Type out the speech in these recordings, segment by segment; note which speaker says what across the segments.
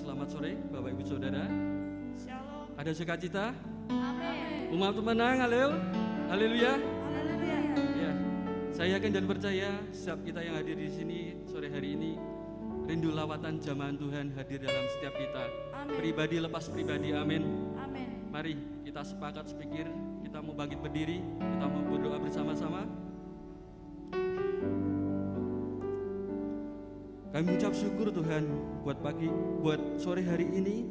Speaker 1: Selamat sore Bapak Ibu Saudara.
Speaker 2: Shalom.
Speaker 1: Ada sukacita?
Speaker 2: Amin.
Speaker 1: Umat menang, haleluya.
Speaker 2: Haleluya.
Speaker 1: Ya, saya yakin dan percaya setiap kita yang hadir di sini sore hari ini rindu lawatan jamahan Tuhan hadir dalam setiap kita.
Speaker 2: Amin.
Speaker 1: Pribadi lepas pribadi, amin.
Speaker 2: Amin.
Speaker 1: Mari kita sepakat sepikir, kita mau bangkit berdiri, kita mau berdoa bersama-sama. Kami mengucap syukur Tuhan buat sore hari ini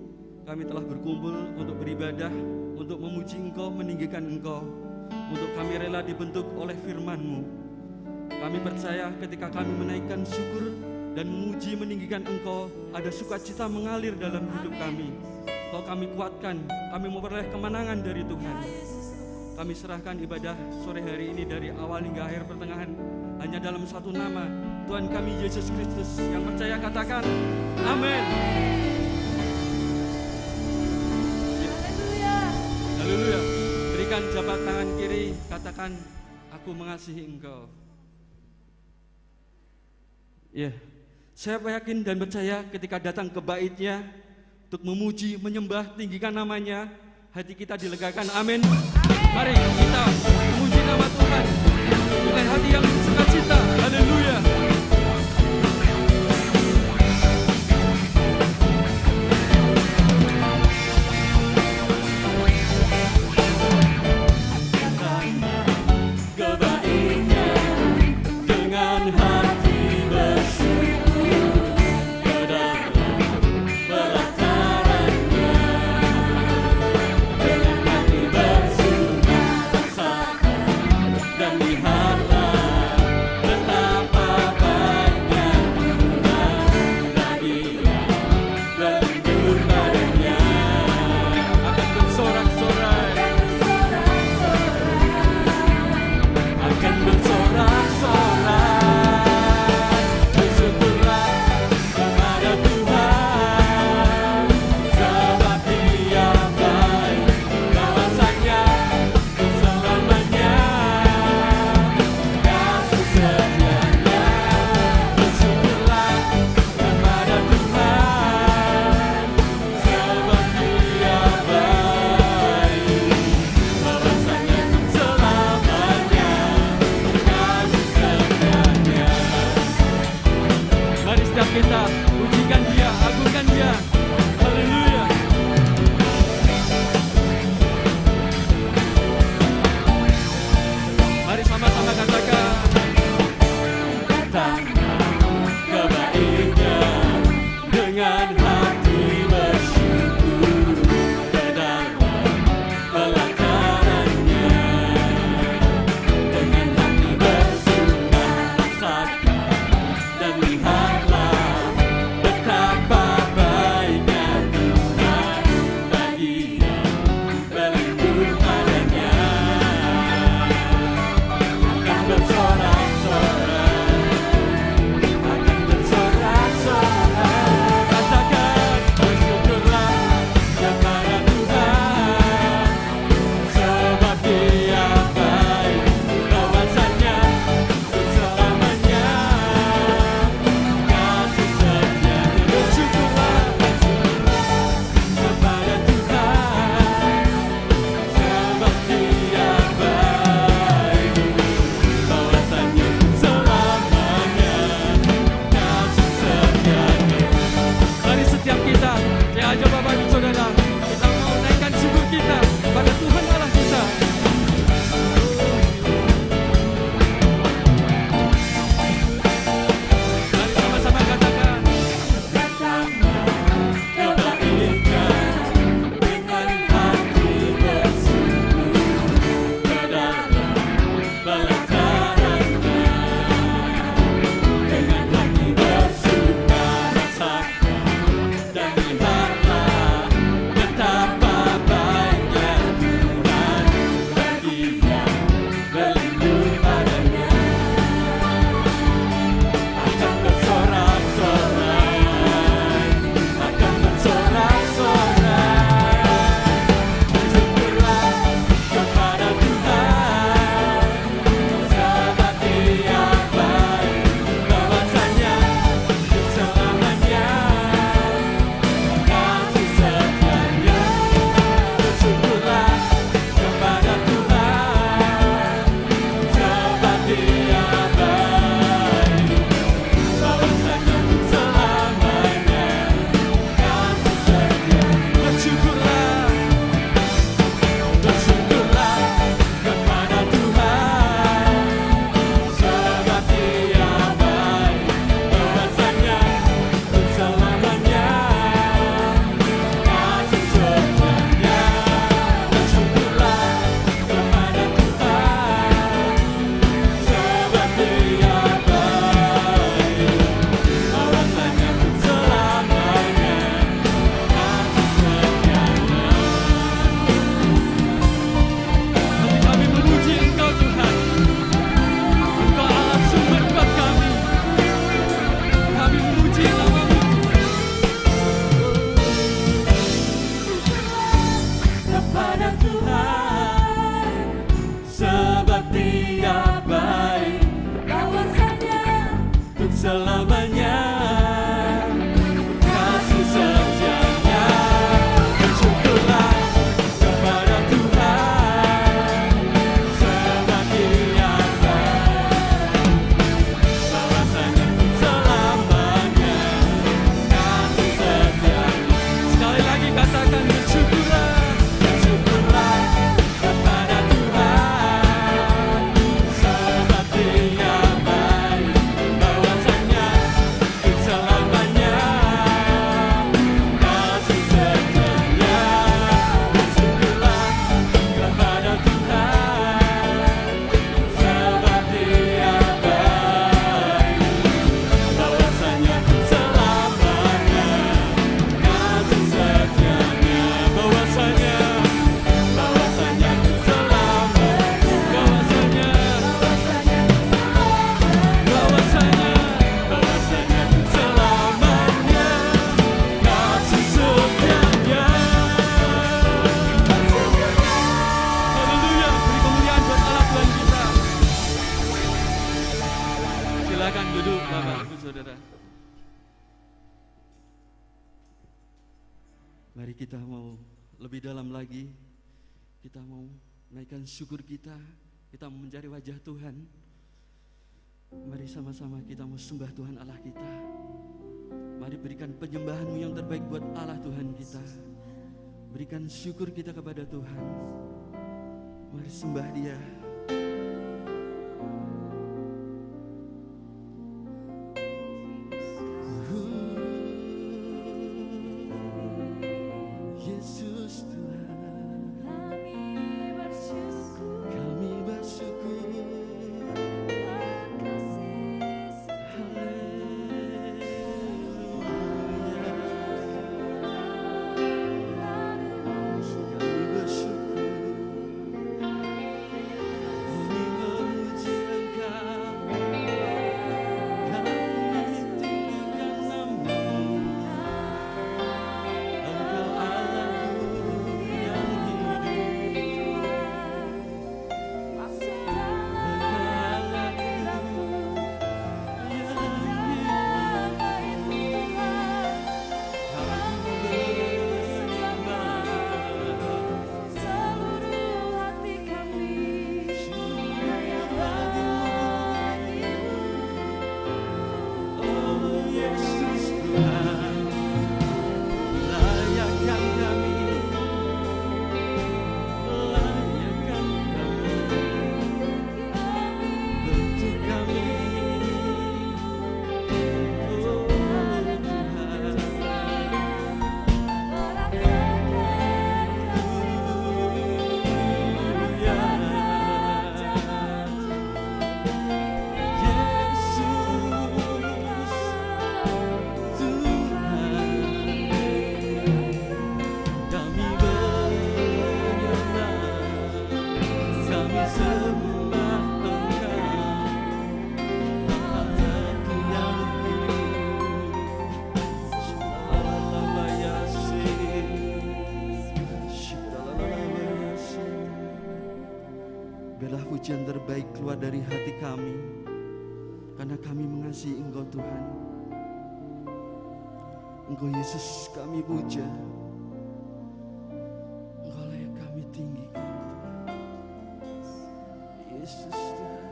Speaker 1: kami telah berkumpul untuk beribadah, untuk memuji Engkau, meninggikan Engkau, untuk kami rela dibentuk oleh firman-Mu. Kami percaya ketika kami menaikkan syukur dan memuji meninggikan Engkau, ada sukacita mengalir dalam hidup kami. Kau kami kuatkan, kami memperoleh kemenangan dari Tuhan. Kami serahkan ibadah sore hari ini dari awal hingga akhir pertengahan hanya dalam satu nama, Tuhan kami Yesus Kristus. Yang percaya katakan amin.
Speaker 2: Haleluya.
Speaker 1: Haleluya. Berikan jabat tangan kiri, katakan aku mengasihi engkau. Ya, saya yakin dan percaya ketika datang ke bait-Nya untuk memuji, menyembah, tinggikan namanya, hati kita dilegakan. Amin. Mari kita memuji nama Tuhan dengan hati yang sukacita. Haleluya. Dan lihatlah betapa Mari kita mau lebih dalam lagi, kita mau naikkan syukur kita mau mencari wajah Tuhan. Mari sama-sama kita mau sembah Tuhan Allah kita. Mari berikan penyembahan-Mu yang terbaik buat Allah Tuhan kita. Berikan syukur kita kepada Tuhan. Mari sembah Dia.
Speaker 2: Yesus Tuhan, kami bersyukur, kasih
Speaker 1: Biarlah pujian terbaik keluar dari hati kami, karena kami mengasihi Engkau Tuhan. Engkau Yesus kami puja, Engkau layak kami tinggikan Tuhan. Yesus Tuhan.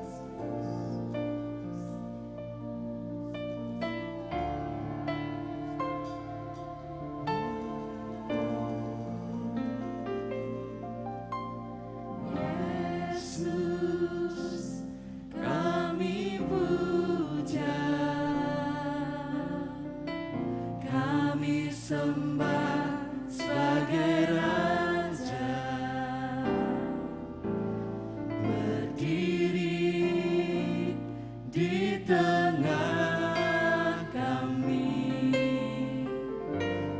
Speaker 2: sembah sebagai Raja, berdiri di tengah kami,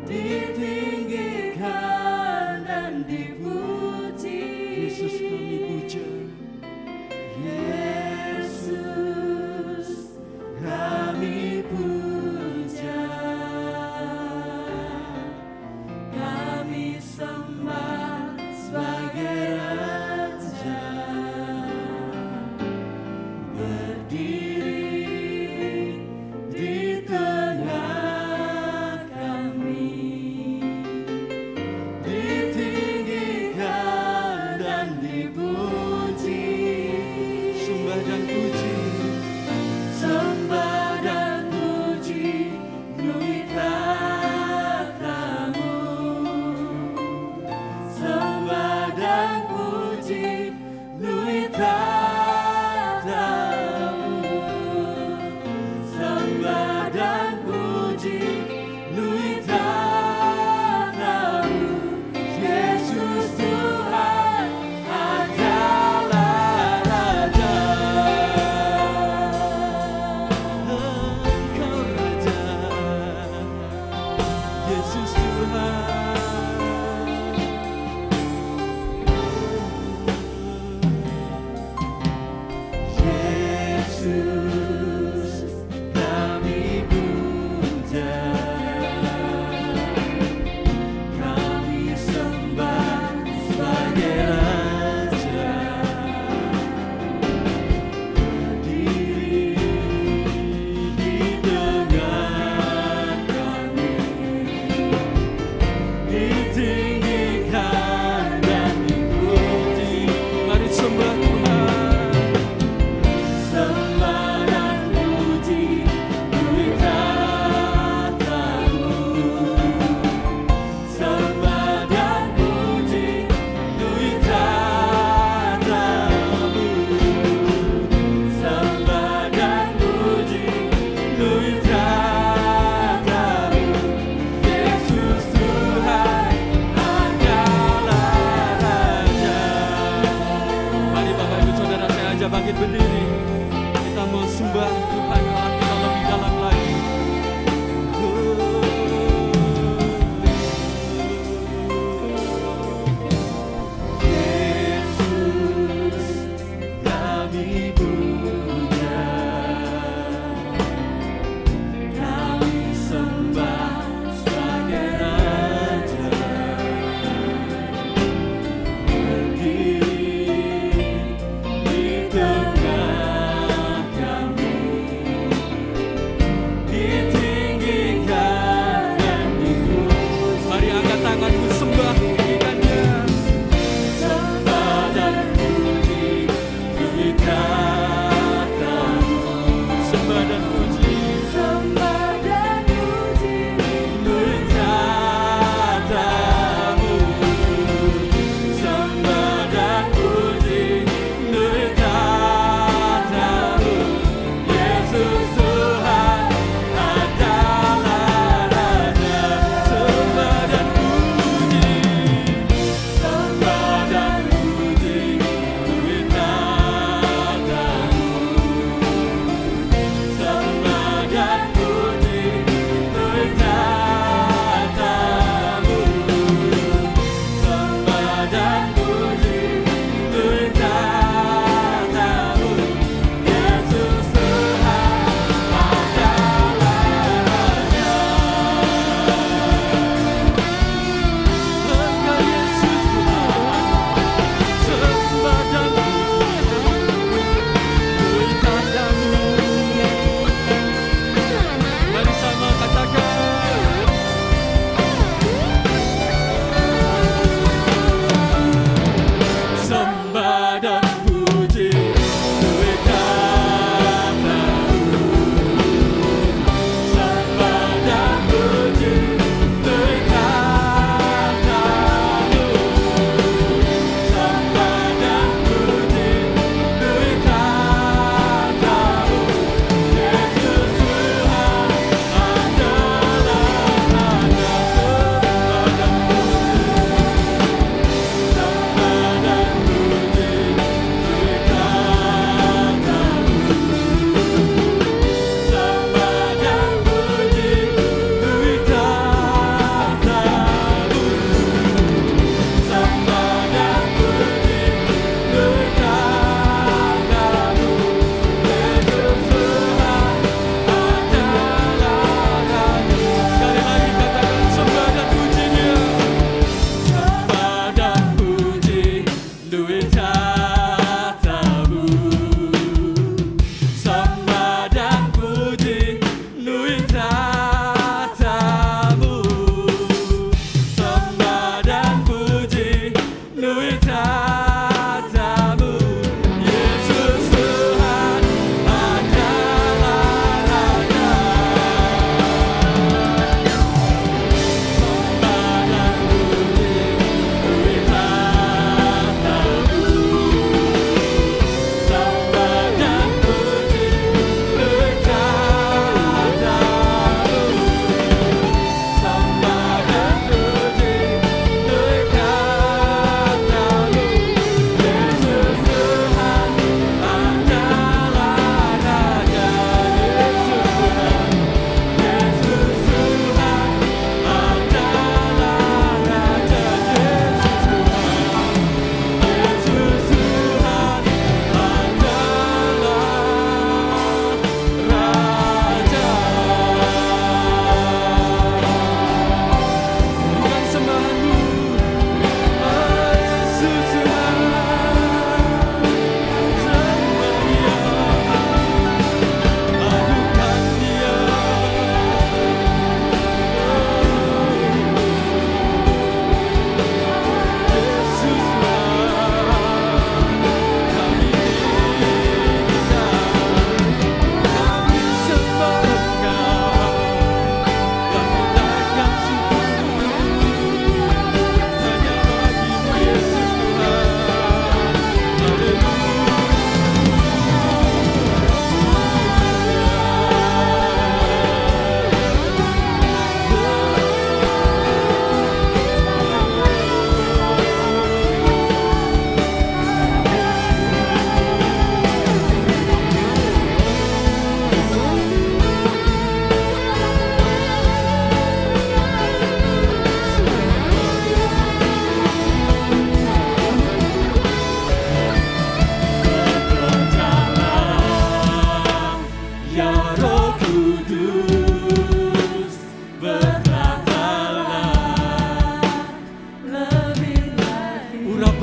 Speaker 2: ditinggikan dan dipuji.
Speaker 1: Yesus kami puja,
Speaker 2: Yesus kami puja. Kami sembah sebagai Raja, berdiri di tengah kami, ditinggikan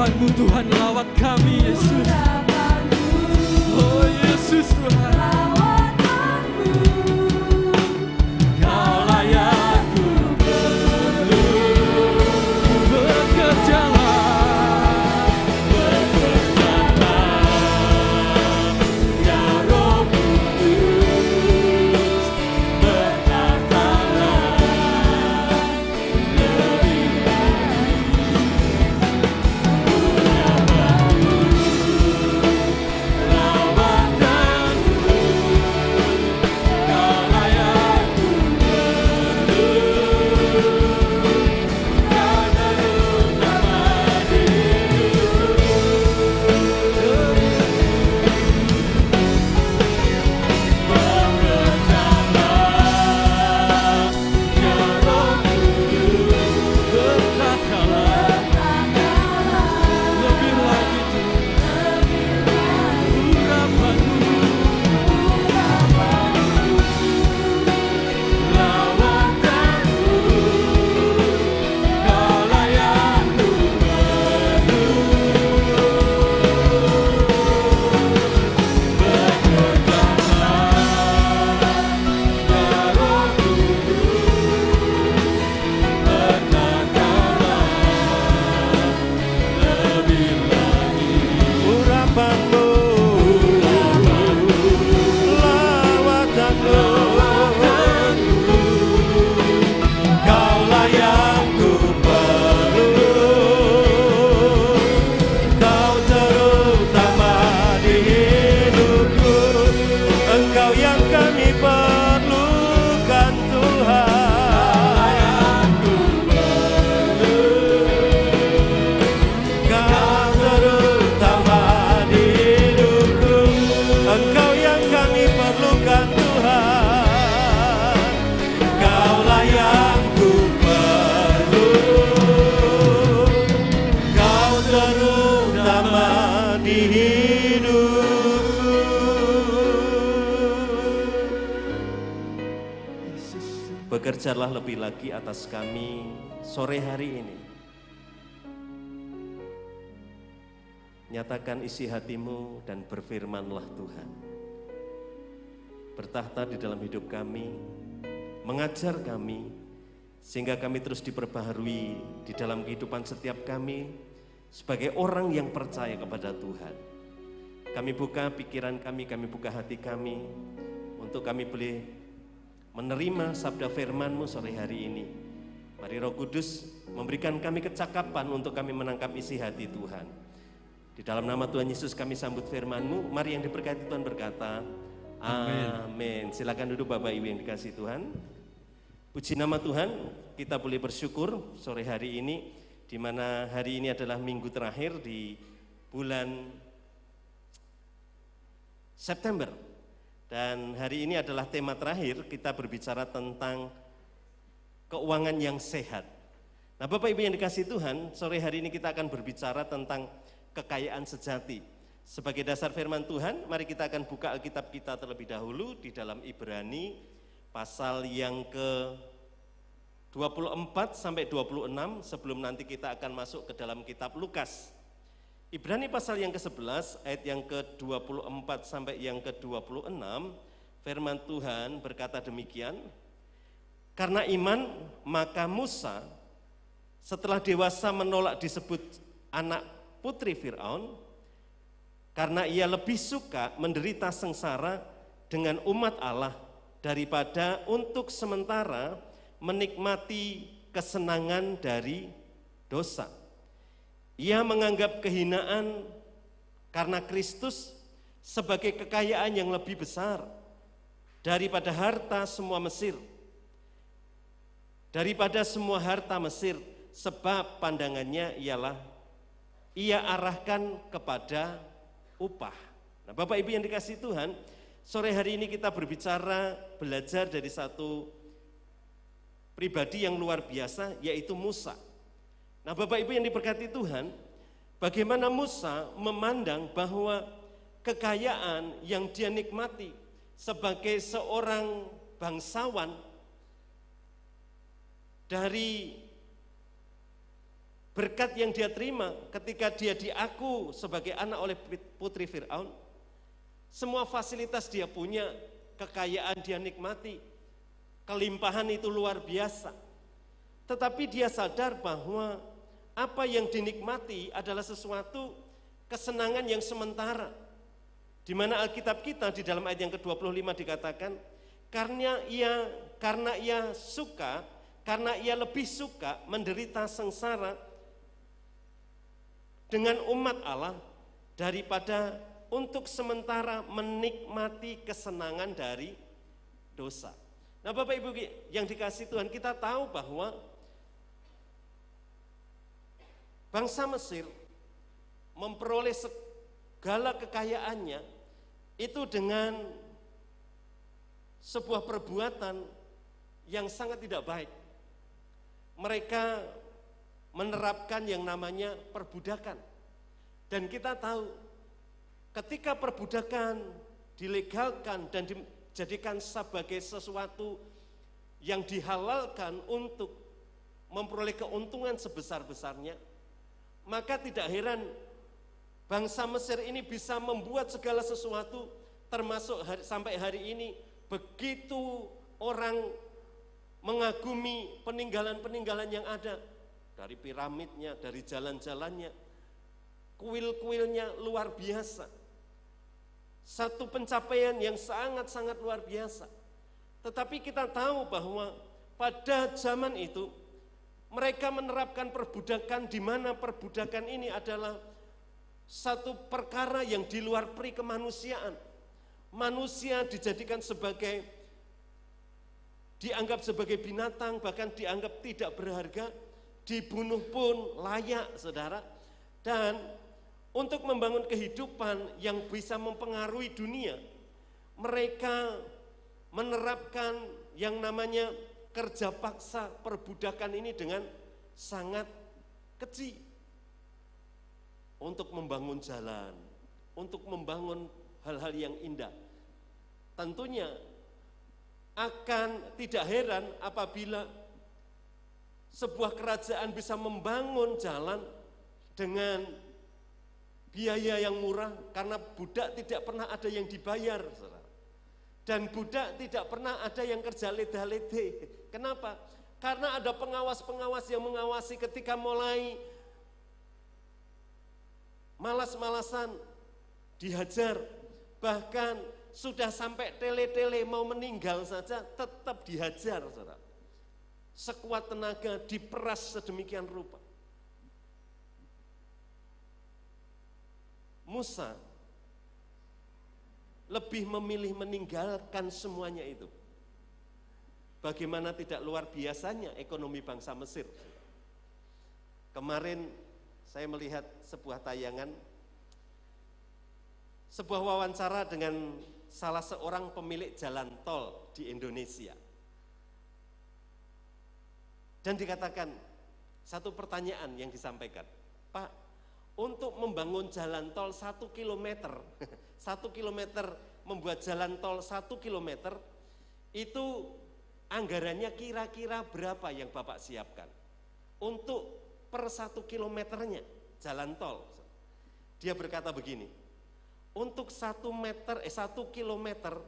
Speaker 1: urapan-Mu Tuhan lawat kami Yesus. Oh Yesus Tuhan. Kau layak ku peluk. Bekerjalah ya Roh Kudus. Berkatalah lebih
Speaker 3: Bekerjalah lebih lagi atas kami sore hari ini. Nyatakan isi hatimu dan berfirmanlah Tuhan. Bertahta di dalam hidup kami, mengajar kami, sehingga kami terus diperbaharui di dalam kehidupan setiap kami sebagai orang yang percaya kepada Tuhan. Kami buka pikiran kami buka hati kami, untuk kami boleh menerima sabda firman-Mu sore hari ini. Mari Roh Kudus memberikan kami kecakapan untuk kami menangkap isi hati Tuhan. Di dalam nama Tuhan Yesus kami sambut firman-Mu. Mari yang diberkati Tuhan berkata, amin. Silakan duduk Bapak Ibu yang dikasihi Tuhan. Puji nama Tuhan, kita boleh bersyukur sore hari ini, di mana hari ini adalah minggu terakhir di bulan September. Dan hari ini adalah tema terakhir, kita berbicara tentang keuangan yang sehat. Nah Bapak Ibu yang dikasihi Tuhan, sore hari ini kita akan berbicara tentang kekayaan sejati. Sebagai dasar firman Tuhan, mari kita akan buka Alkitab kita terlebih dahulu di dalam Ibrani pasal yang ke-24 sampai 26 sebelum nanti kita akan masuk ke dalam kitab Lukas. Ibrani pasal yang ke-11 ayat yang ke-24 sampai yang ke-26, firman Tuhan berkata demikian, karena iman maka Musa setelah dewasa menolak disebut anak putri Fir'aun, karena ia lebih suka menderita sengsara dengan umat Allah daripada untuk sementara menikmati kesenangan dari dosa. Ia menganggap kehinaan karena Kristus sebagai kekayaan yang lebih besar daripada harta semua Mesir, daripada semua harta Mesir, sebab pandangannya ialah ia arahkan kepada upah. Nah Bapak Ibu yang dikasihi Tuhan, sore hari ini kita berbicara belajar dari satu pribadi yang luar biasa, yaitu Musa. Nah Bapak Ibu yang diberkati Tuhan, bagaimana Musa memandang bahwa kekayaan yang dia nikmati sebagai seorang bangsawan dari berkat yang dia terima ketika dia diaku sebagai anak oleh putri Fir'aun, semua fasilitas dia punya, kekayaan dia nikmati, kelimpahan itu luar biasa. Tetapi dia sadar bahwa apa yang dinikmati adalah sesuatu kesenangan yang sementara. Di mana Alkitab kita di dalam ayat yang ke-25 dikatakan, karena ia lebih suka menderita sengsara dengan umat Allah daripada untuk sementara menikmati kesenangan dari dosa. Nah, Bapak Ibu yang dikasihi Tuhan, kita tahu bahwa bangsa Mesir memperoleh segala kekayaannya itu dengan sebuah perbuatan yang sangat tidak baik. Mereka menerapkan yang namanya perbudakan. Dan kita tahu ketika perbudakan dilegalkan dan dijadikan sebagai sesuatu yang dihalalkan untuk memperoleh keuntungan sebesar-besarnya, maka tidak heran bangsa Mesir ini bisa membuat segala sesuatu, termasuk sampai hari ini begitu orang mengagumi peninggalan-peninggalan yang ada, dari piramidnya, dari jalan-jalannya, kuil-kuilnya luar biasa. Satu pencapaian yang sangat-sangat luar biasa. Tetapi kita tahu bahwa pada zaman itu mereka menerapkan perbudakan, di mana perbudakan ini adalah satu perkara yang di luar peri kemanusiaan. Manusia dijadikan dianggap sebagai binatang, bahkan dianggap tidak berharga, dibunuh pun layak, saudara. Dan untuk membangun kehidupan yang bisa mempengaruhi dunia, mereka menerapkan yang namanya kerja paksa, perbudakan ini dengan sangat keji. Untuk membangun jalan, untuk membangun hal-hal yang indah. Tentunya akan tidak heran apabila sebuah kerajaan bisa membangun jalan dengan biaya yang murah, karena budak tidak pernah ada yang dibayar, saudara. Dan budak tidak pernah ada yang kerja leda-lede. Kenapa? Karena ada pengawas-pengawas yang mengawasi ketika mulai malas-malasan, dihajar, bahkan sudah sampai tele-tele mau meninggal saja tetap dihajar, saudara. Sekuat tenaga diperas sedemikian rupa. Musa lebih memilih meninggalkan semuanya itu. Bagaimana tidak luar biasanya ekonomi bangsa Mesir. Kemarin saya melihat sebuah tayangan, sebuah wawancara dengan salah seorang pemilik jalan tol di Indonesia. Dan dikatakan, satu pertanyaan yang disampaikan, Pak, untuk membangun jalan tol 1 kilometer, 1 kilometer, membuat jalan tol 1 kilometer, itu anggarannya kira-kira berapa yang Bapak siapkan? Untuk per 1 kilometernya jalan tol. Dia berkata begini, untuk 1 kilometer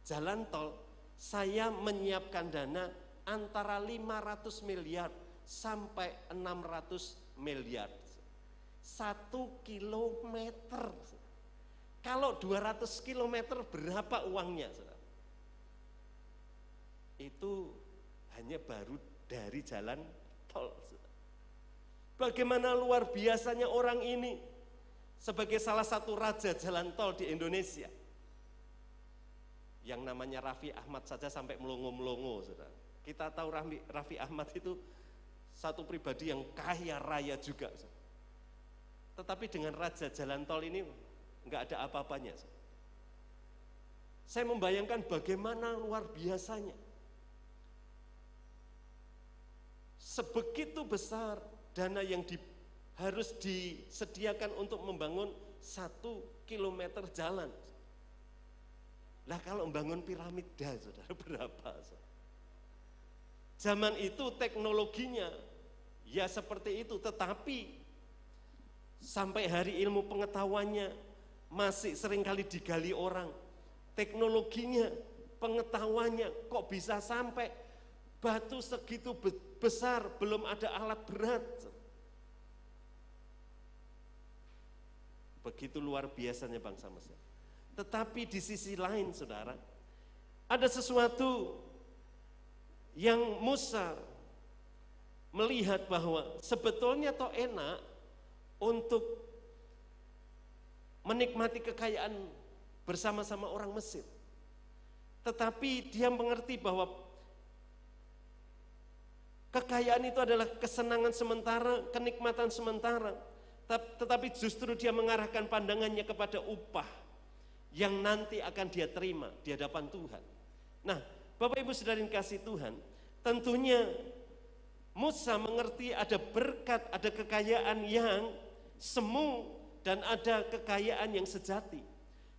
Speaker 3: jalan tol, saya menyiapkan dana antara 500 miliar sampai 600 miliar. 1 kilometer. Kalau 200 kilometer berapa uangnya? Itu hanya baru dari jalan tol. Bagaimana luar biasanya orang ini sebagai salah satu raja jalan tol di Indonesia. Yang namanya Raffi Ahmad saja sampai melongo-melongo, saudara. Kita tahu Raffi Ahmad itu satu pribadi yang kaya raya juga. Tetapi dengan raja jalan tol ini enggak ada apa-apanya. Saya membayangkan bagaimana luar biasanya. Sebegitu besar dana yang harus disediakan untuk membangun 1 kilometer jalan. Lah kalau membangun piramida, saudara, berapa? Zaman itu teknologinya Ya seperti itu, tetapi sampai hari ilmu pengetahuannya masih seringkali digali orang. Teknologinya, pengetahuannya kok bisa sampai batu segitu besar, belum ada alat berat. Begitu luar biasanya bangsa Mesir. Tetapi di sisi lain saudara, ada sesuatu yang Musa melihat bahwa sebetulnya toh enak untuk menikmati kekayaan bersama-sama orang Mesir. Tetapi dia mengerti bahwa kekayaan itu adalah kesenangan sementara, kenikmatan sementara. Tetapi justru dia mengarahkan pandangannya kepada upah yang nanti akan dia terima di hadapan Tuhan. Nah, Bapak Ibu Saudara yang kasih Tuhan, tentunya Musa mengerti ada berkat, ada kekayaan yang semu dan ada kekayaan yang sejati.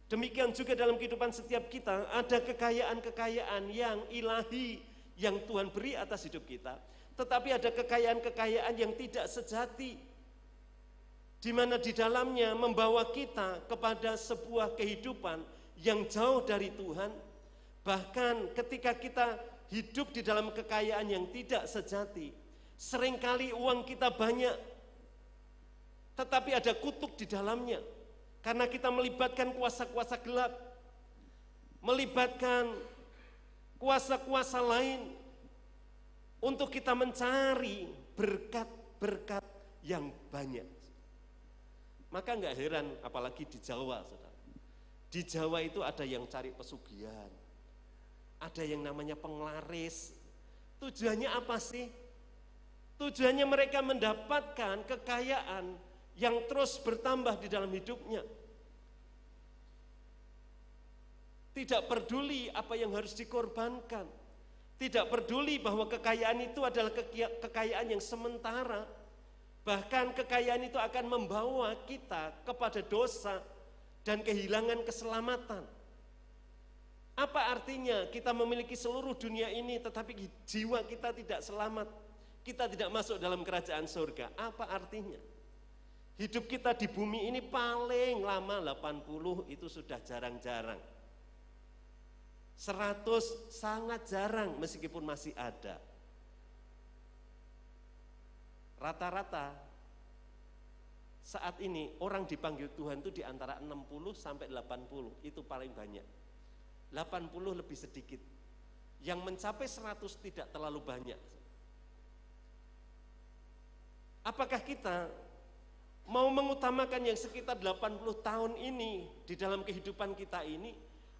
Speaker 3: Demikian juga dalam kehidupan setiap kita, ada kekayaan-kekayaan yang ilahi yang Tuhan beri atas hidup kita. Tetapi ada kekayaan-kekayaan yang tidak sejati, di mana di dalamnya membawa kita kepada sebuah kehidupan yang jauh dari Tuhan. Bahkan ketika kita hidup di dalam kekayaan yang tidak sejati, seringkali uang kita banyak, tetapi ada kutuk di dalamnya. Karena kita melibatkan kuasa-kuasa gelap, melibatkan kuasa-kuasa lain untuk kita mencari berkat-berkat yang banyak. Maka enggak heran apalagi di Jawa, saudara. Di Jawa itu ada yang cari pesugihan, ada yang namanya penglaris. Tujuannya apa sih? Tujuannya mereka mendapatkan kekayaan yang terus bertambah di dalam hidupnya. Tidak peduli apa yang harus dikorbankan. Tidak peduli bahwa kekayaan itu adalah kekayaan yang sementara. Bahkan kekayaan itu akan membawa kita kepada dosa dan kehilangan keselamatan. Apa artinya kita memiliki seluruh dunia ini tetapi jiwa kita tidak selamat? Kita tidak masuk dalam kerajaan surga. Apa artinya? Hidup kita di bumi ini paling lama 80 itu sudah jarang-jarang. 100 sangat jarang meskipun masih ada. Rata-rata saat ini orang dipanggil Tuhan itu di antara 60 sampai 80, itu paling banyak. 80 lebih sedikit. Yang mencapai 100 tidak terlalu banyak. Apakah kita mau mengutamakan yang sekitar 80 tahun ini di dalam kehidupan kita ini,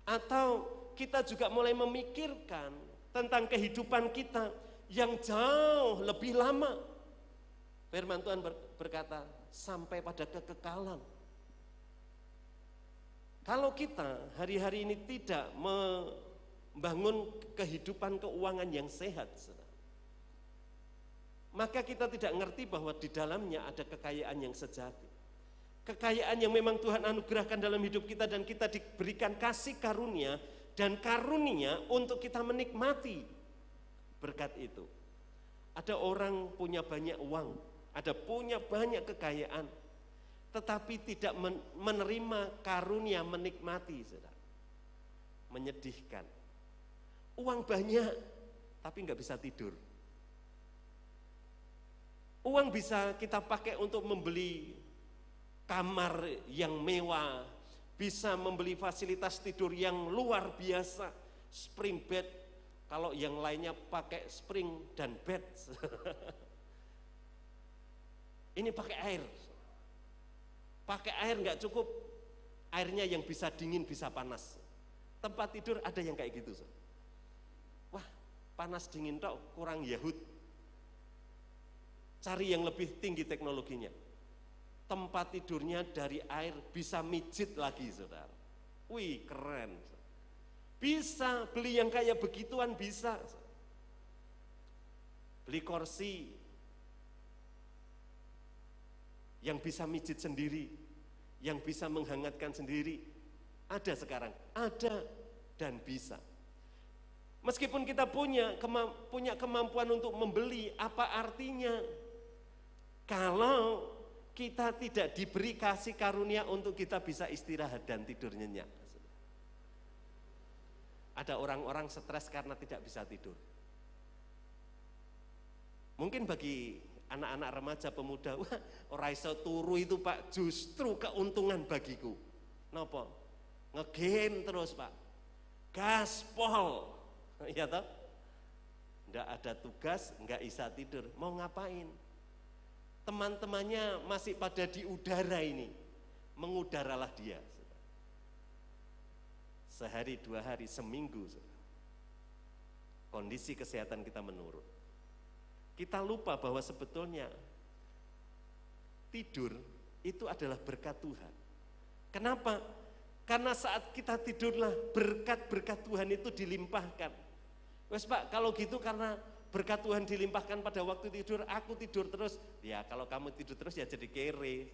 Speaker 3: atau kita juga mulai memikirkan tentang kehidupan kita yang jauh lebih lama? Firman Tuhan berkata, sampai pada kekekalan. Kalau kita hari-hari ini tidak membangun kehidupan keuangan yang sehat, maka kita tidak ngerti bahwa di dalamnya ada kekayaan yang sejati. Kekayaan yang memang Tuhan anugerahkan dalam hidup kita, dan kita diberikan kasih karunia dan karunia untuk kita menikmati berkat itu. Ada orang punya banyak uang, ada punya banyak kekayaan, tetapi tidak menerima karunia menikmati, saudara. Menyedihkan. Uang banyak, tapi nggak bisa tidur. Uang bisa kita pakai untuk membeli kamar yang mewah, bisa membeli fasilitas tidur yang luar biasa, spring bed, kalau yang lainnya pakai spring dan bed. Ini pakai air. Pakai air nggak cukup, airnya yang bisa dingin, bisa panas. Tempat tidur ada yang kayak gitu. Wah, panas dingin tok, kurang Yahud. Cari yang lebih tinggi teknologinya. Tempat tidurnya dari air, bisa mijit lagi, saudara. Wih, keren. Bisa beli yang kayak begituan, bisa. Beli kursi yang bisa mijit sendiri, yang bisa menghangatkan sendiri. Ada sekarang, ada dan bisa. Meskipun kita punya kemampuan untuk membeli, apa artinya kalau kita tidak diberi kasih karunia untuk kita bisa istirahat dan tidur nyenyak. Ada orang-orang stres karena tidak bisa tidur. Mungkin bagi anak-anak remaja pemuda, wah ora iso turu itu Pak, justru keuntungan bagiku. Napa? Ngegame terus Pak, gaspol, ya toh? Nggak ada tugas, nggak bisa tidur, mau ngapain? Teman-temannya masih pada di udara ini, mengudaralah dia. Sehari, 2 hari, seminggu, kondisi kesehatan kita menurun. Kita lupa bahwa sebetulnya tidur itu adalah berkat Tuhan. Kenapa? Karena saat kita tidurlah berkat-berkat Tuhan itu dilimpahkan. Wes Pak, kalau gitu karena berkat Tuhan dilimpahkan pada waktu tidur, aku tidur terus. Ya kalau kamu tidur terus ya jadi kere.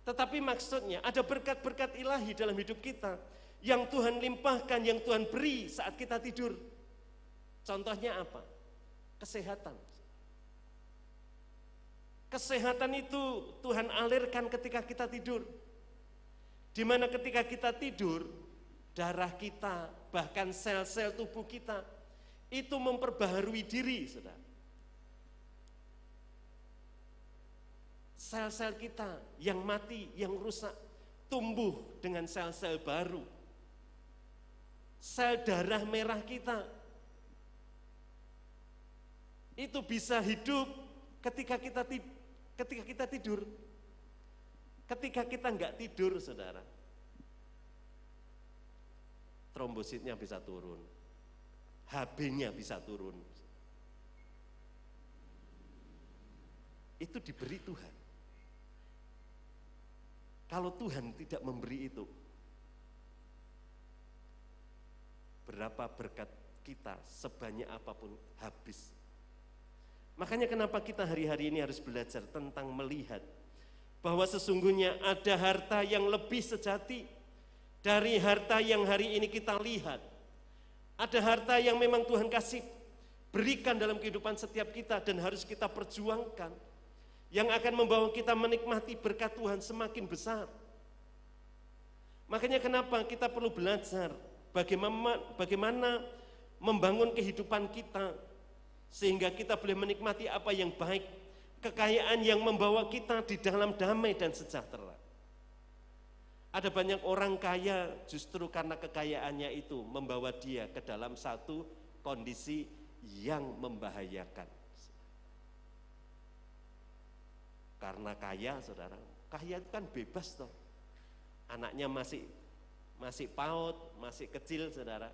Speaker 3: Tetapi maksudnya ada berkat-berkat ilahi dalam hidup kita yang Tuhan limpahkan, yang Tuhan beri saat kita tidur. Contohnya apa? Kesehatan. Kesehatan itu Tuhan alirkan ketika kita tidur. Di mana ketika kita tidur, darah kita, bahkan sel-sel tubuh kita itu memperbaharui diri, Saudara. Sel-sel kita yang mati, yang rusak, tumbuh dengan sel-sel baru. Sel darah merah kita itu bisa hidup ketika kita tidur. Ketika kita enggak tidur, Saudara, trombositnya bisa turun, HB-nya bisa turun. Itu diberi Tuhan. Kalau Tuhan tidak memberi itu, berapa berkat kita sebanyak apapun habis. Makanya kenapa kita hari-hari ini harus belajar tentang melihat bahwa sesungguhnya ada harta yang lebih sejati dari harta yang hari ini kita lihat. Ada harta yang memang Tuhan kasih berikan dalam kehidupan setiap kita dan harus kita perjuangkan, yang akan membawa kita menikmati berkat Tuhan semakin besar. Makanya kenapa kita perlu belajar bagaimana membangun kehidupan kita sehingga kita boleh menikmati apa yang baik, kekayaan yang membawa kita di dalam damai dan sejahtera. Ada banyak orang kaya justru karena kekayaannya itu membawa dia ke dalam satu kondisi yang membahayakan. Karena kaya, Saudara, kaya itu kan bebas toh. Anaknya masih PAUD, masih kecil, Saudara.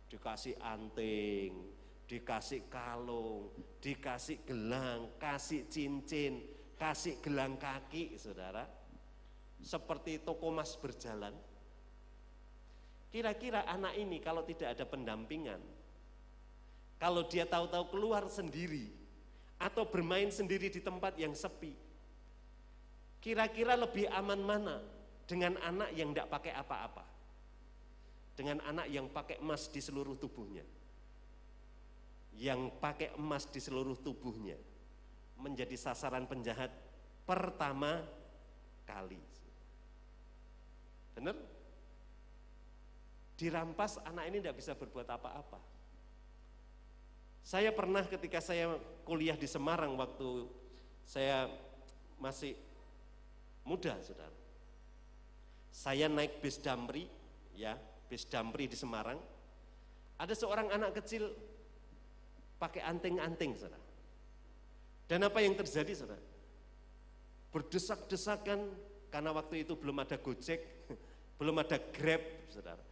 Speaker 3: Dikasih anting, dikasih kalung, dikasih gelang, kasih cincin, kasih gelang kaki, Saudara. Seperti toko emas berjalan. Kira-kira anak ini kalau tidak ada pendampingan, kalau dia tahu-tahu keluar sendiri atau bermain sendiri di tempat yang sepi, kira-kira lebih aman mana dengan anak yang tidak pakai apa-apa, dengan anak yang pakai emas di seluruh tubuhnya? Yang pakai emas di seluruh tubuhnya menjadi sasaran penjahat pertama kali. Benar? Dirampas, anak ini tidak bisa berbuat apa-apa. Saya pernah ketika saya kuliah di Semarang waktu saya masih muda, Saudara. Saya naik bis Damri, ya, bis Damri di Semarang. Ada seorang anak kecil pakai anting-anting, Saudara. Dan apa yang terjadi, Saudara? Berdesak-desakan karena waktu itu belum ada Gojek, belum ada Grab, Saudara.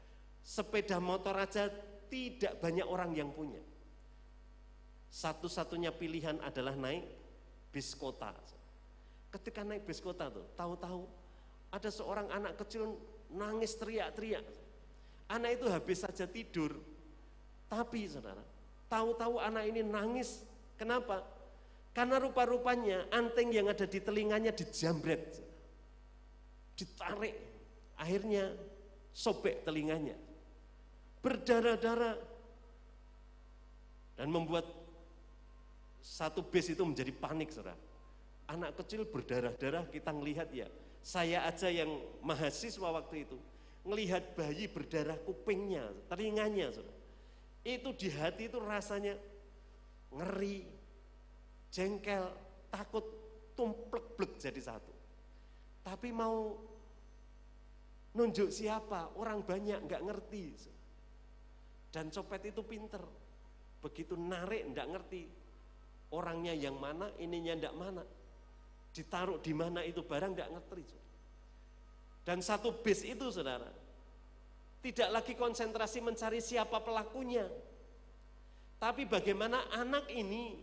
Speaker 3: Sepeda motor aja tidak banyak orang yang punya. Satu-satunya pilihan adalah naik bis kota. Ketika naik bis kota tuh, tahu-tahu ada seorang anak kecil nangis teriak-teriak. Anak itu habis saja tidur, tapi Saudara, tahu-tahu anak ini nangis. Kenapa? Karena rupa-rupanya anting yang ada di telinganya dijambret, ditarik, akhirnya sobek telinganya, berdarah-darah, dan membuat satu bis itu menjadi panik, Saudara. anak kecil berdarah-darah kita ngelihat ya. Saya aja yang mahasiswa waktu itu, ngelihat bayi berdarah kupingnya, telinganya, saudara. Itu di hati itu rasanya ngeri, jengkel, takut, tumplek-blek jadi satu. Tapi mau nunjuk siapa, orang banyak nggak ngerti. Dan copet itu pinter, begitu narik nggak ngerti orangnya yang mana, ininya nggak mana, ditaruh di mana itu barang nggak ngerti. Dan satu bis itu saudara, tidak lagi konsentrasi mencari siapa pelakunya, tapi bagaimana anak ini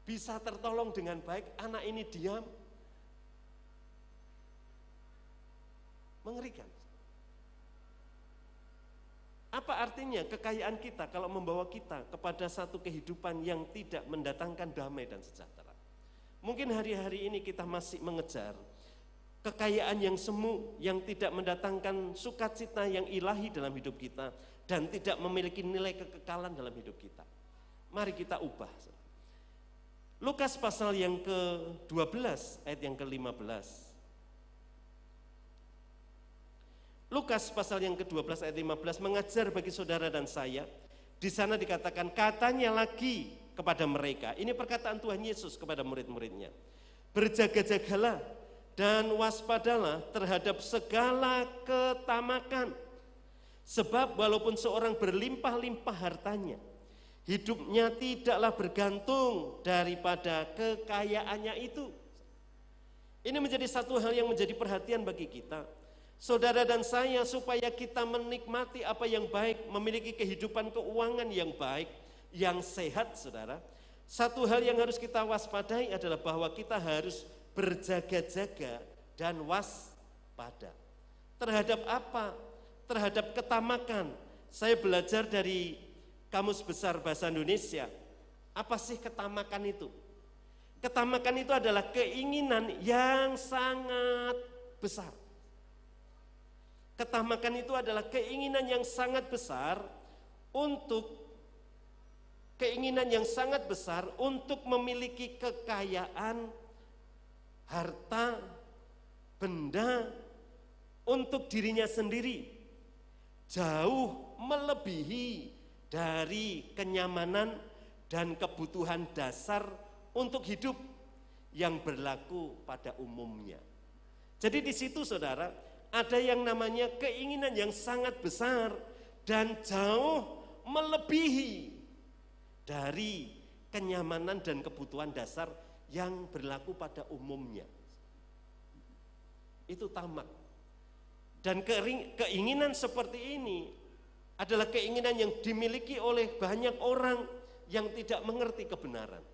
Speaker 3: bisa tertolong dengan baik. Anak ini diam, mengerikan. Apa artinya kekayaan kita kalau membawa kita kepada satu kehidupan yang tidak mendatangkan damai dan sejahtera? Mungkin hari-hari ini kita masih mengejar kekayaan yang semu, yang tidak mendatangkan sukacita yang ilahi dalam hidup kita dan tidak memiliki nilai kekekalan dalam hidup kita. Mari kita ubah. Lukas pasal yang ke-12 ayat yang ke-15. Lukas pasal yang ke-12 ayat 15 mengajar bagi saudara dan saya. Di sana dikatakan, katanya lagi kepada mereka, ini perkataan Tuhan Yesus kepada murid-muridnya, berjaga-jagalah dan waspadalah terhadap segala ketamakan. Sebab walaupun seorang berlimpah-limpah hartanya, hidupnya tidaklah bergantung daripada kekayaannya itu. Ini menjadi satu hal yang menjadi perhatian bagi kita, saudara dan saya, supaya kita menikmati apa yang baik, memiliki kehidupan keuangan yang baik, yang sehat, saudara. Satu hal yang harus kita waspadai adalah bahwa kita harus berjaga-jaga dan waspada. Terhadap apa? Terhadap ketamakan. Saya belajar dari Kamus Besar Bahasa Indonesia. Apa sih ketamakan itu? Ketamakan itu adalah keinginan yang sangat besar. Ketamakan itu adalah keinginan yang sangat besar untuk memiliki kekayaan, harta, benda untuk dirinya sendiri, jauh melebihi dari kenyamanan dan kebutuhan dasar untuk hidup yang berlaku pada umumnya. Jadi di situ saudara, ada yang namanya keinginan yang sangat besar dan jauh melebihi dari kenyamanan dan kebutuhan dasar yang berlaku pada umumnya. Itu tamak. Dan keinginan seperti ini adalah keinginan yang dimiliki oleh banyak orang yang tidak mengerti kebenaran.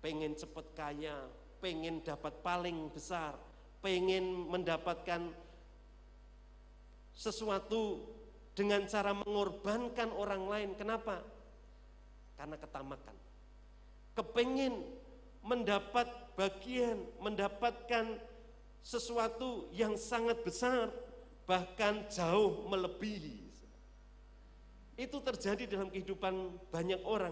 Speaker 3: Pengen cepat kaya, pengen dapat paling besar, pengen mendapatkan sesuatu dengan cara mengorbankan orang lain. Kenapa? Karena ketamakan. Kepengen mendapat bagian, mendapatkan sesuatu yang sangat besar, bahkan jauh melebihi. Itu terjadi dalam kehidupan banyak orang.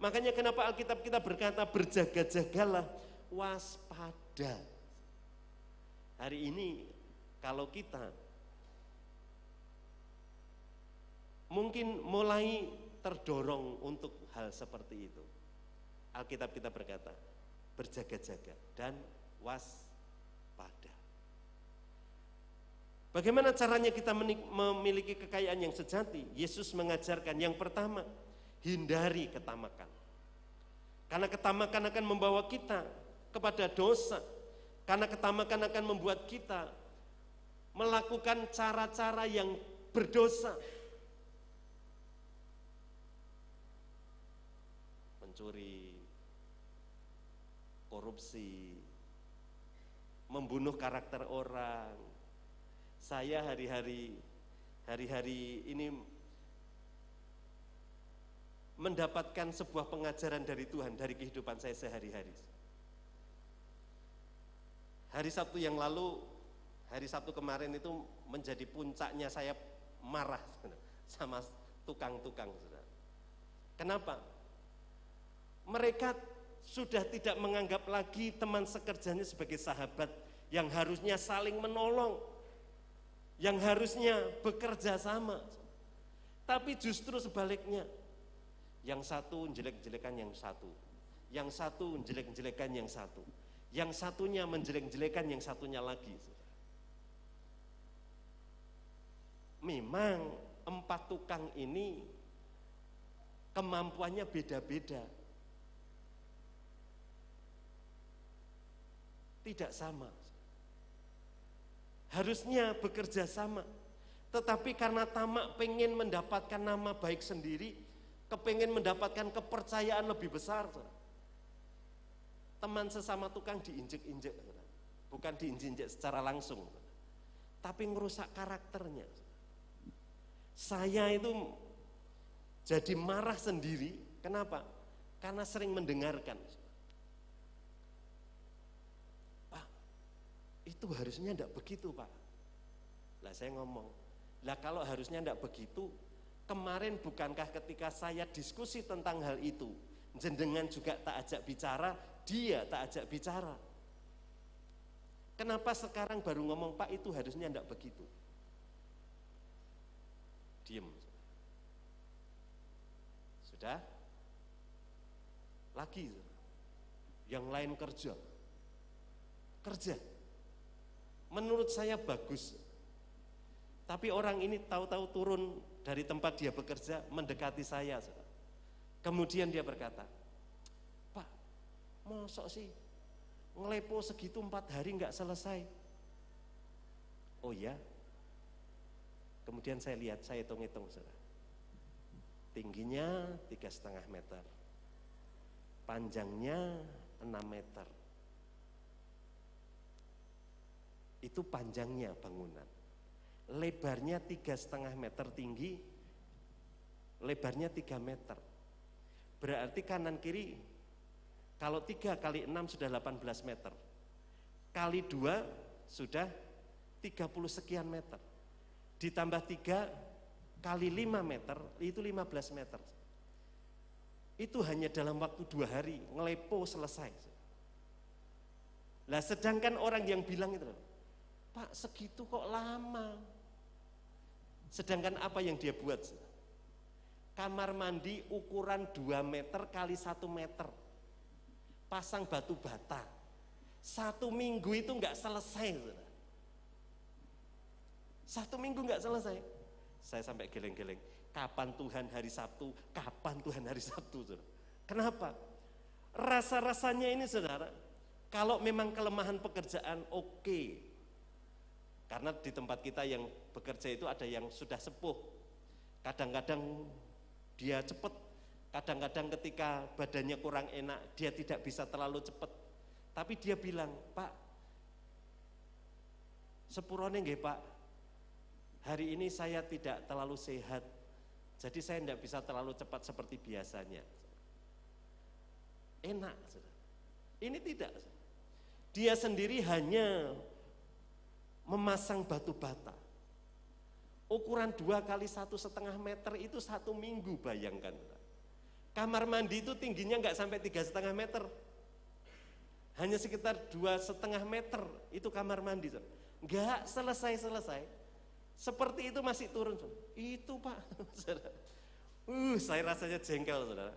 Speaker 3: Makanya kenapa Alkitab kita berkata berjaga-jagalah, waspada. Hari ini kalau kita mungkin mulai terdorong untuk hal seperti itu, Alkitab kita berkata berjaga-jaga dan waspada. Bagaimana caranya kita memiliki kekayaan yang sejati? Yesus mengajarkan yang pertama, hindari ketamakan. Karena ketamakan akan membawa kita kepada dosa. Karena ketamakan akan membuat kita melakukan cara-cara yang berdosa. Mencuri, korupsi, membunuh karakter orang. Saya hari-hari ini mendapatkan sebuah pengajaran dari Tuhan dari kehidupan saya sehari-hari. Hari Sabtu yang lalu, hari Sabtu kemarin itu menjadi puncaknya saya marah sama tukang-tukang. Kenapa? Mereka sudah tidak menganggap lagi teman sekerjanya sebagai sahabat yang harusnya saling menolong, yang harusnya bekerja sama. Tapi justru sebaliknya, yang satu jelek-jelekan yang satu, yang satu jelek-jelekan yang satu, yang satunya menjelek-jelekan yang satunya lagi. Memang 4 tukang ini kemampuannya beda-beda, tidak sama. Harusnya bekerja sama, tetapi karena tamak pengen mendapatkan nama baik sendiri, kepengen mendapatkan kepercayaan lebih besar, teman sesama tukang diinjek-injek, bukan diinjek secara langsung, tapi ngerusak karakternya. Saya itu jadi marah sendiri, kenapa? Karena sering mendengarkan. Pak, itu harusnya enggak begitu, Pak. Lah saya ngomong, lah kalau harusnya enggak begitu, kemarin bukankah ketika saya diskusi tentang hal itu, jenengan juga tak ajak bicara, dia tak ajak bicara. Kenapa sekarang baru ngomong, Pak itu harusnya enggak begitu? Diem. Sudah? Lagi, yang lain kerja. Menurut saya bagus. Tapi orang ini tahu-tahu turun dari tempat dia bekerja, mendekati saya. Kemudian dia berkata, Pak, mosok sih ngelepo segitu 4 hari nggak selesai? Oh ya? Kemudian saya lihat, saya hitung-hitung, tingginya 3,5 meter, panjangnya 6 meter. Itu panjangnya bangunan. Lebarnya 3,5 meter tinggi, lebarnya 3 meter. Berarti kanan kiri, kalau 3 kali 6 sudah 18 meter. Kali 2 sudah 30 sekian meter. Ditambah 3 kali 5 meter, itu 15 meter. Itu hanya dalam waktu 2 hari, ngelepo selesai. Lah sedangkan orang yang bilang itu, Pak segitu kok lama. Sedangkan apa yang dia buat? Kamar mandi ukuran 2 meter kali 1 meter. Pasang batu bata. 1 minggu itu enggak selesai. 1 minggu enggak selesai. Saya sampai geleng-geleng. Kapan Tuhan hari Sabtu? Kapan Tuhan hari Sabtu? Kenapa? Rasa-rasanya ini saudara, kalau memang kelemahan pekerjaan oke. Karena di tempat kita yang bekerja itu ada yang sudah sepuh. Kadang-kadang dia cepat, kadang-kadang ketika badannya kurang enak, dia tidak bisa terlalu cepat. Tapi dia bilang, Pak, sepurone nggih Pak, hari ini saya tidak terlalu sehat, jadi saya tidak bisa terlalu cepat seperti biasanya. Enak, ini tidak. Dia sendiri hanya memasang batu bata. Ukuran 2 kali 1,5 meter itu 1 minggu, bayangkan. Kamar mandi itu tingginya enggak sampai 3,5 meter. Hanya sekitar 2,5 meter itu kamar mandi. Enggak selesai-selesai. Seperti itu masih turun. Itu Pak. Saya rasanya jengkel, saudara.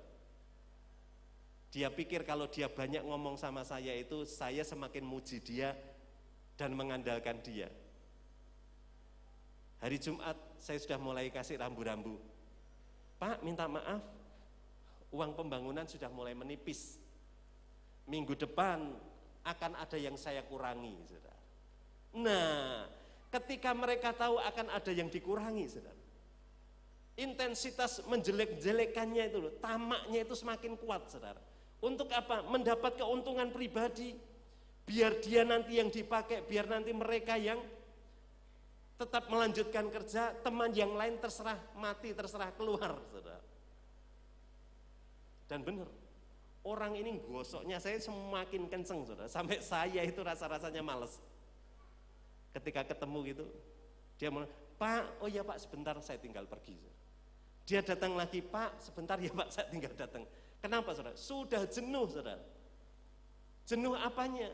Speaker 3: Dia pikir kalau dia banyak ngomong sama saya itu, saya semakin muji dia dan mengandalkan dia. Hari Jumat saya sudah mulai kasih rambu-rambu. Pak, minta maaf, uang pembangunan sudah mulai menipis. Minggu depan akan ada yang saya kurangi, saudara. Nah, ketika mereka tahu akan ada yang dikurangi, saudara, intensitas menjelek-jelekannya itu loh, tamaknya itu semakin kuat, saudara. Untuk apa? Mendapat keuntungan pribadi. Biar dia nanti yang dipakai, biar nanti mereka yang tetap melanjutkan kerja, teman yang lain terserah mati, terserah keluar, saudara. Dan benar, orang ini gosoknya saya semakin kenceng, saudara. Sampai saya itu rasa-rasanya males. Ketika ketemu gitu, dia mau, Pak, oh ya Pak, sebentar saya tinggal pergi. Dia datang lagi, Pak, sebentar ya Pak, saya tinggal datang. Kenapa, saudara? Sudah jenuh, saudara. Jenuh apanya?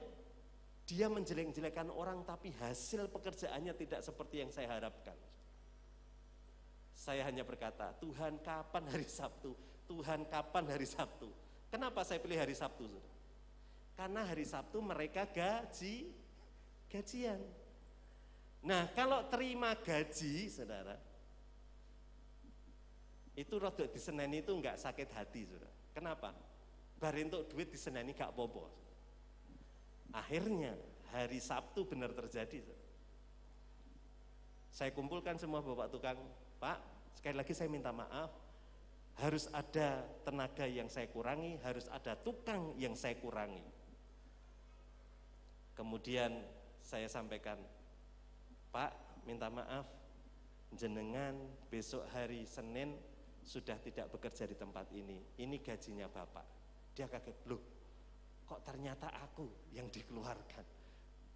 Speaker 3: Dia menjelek-jelekan orang tapi hasil pekerjaannya tidak seperti yang saya harapkan. Saya hanya berkata, Tuhan kapan hari Sabtu? Tuhan kapan hari Sabtu? Kenapa saya pilih hari Sabtu? Karena hari Sabtu mereka gajian. Nah, kalau terima gaji, saudara, itu rodok diseneni itu enggak sakit hati, saudara. Kenapa? Bar entuk duit diseneni gak apa-apa. Akhirnya hari Sabtu benar terjadi. Saya kumpulkan semua bapak tukang, Pak, sekali lagi saya minta maaf, harus ada tenaga yang saya kurangi, harus ada tukang yang saya kurangi. Kemudian saya sampaikan, Pak, minta maaf, jenengan besok hari Senin sudah tidak bekerja di tempat ini gajinya Bapak. Dia kaget, loh kok ternyata aku yang dikeluarkan,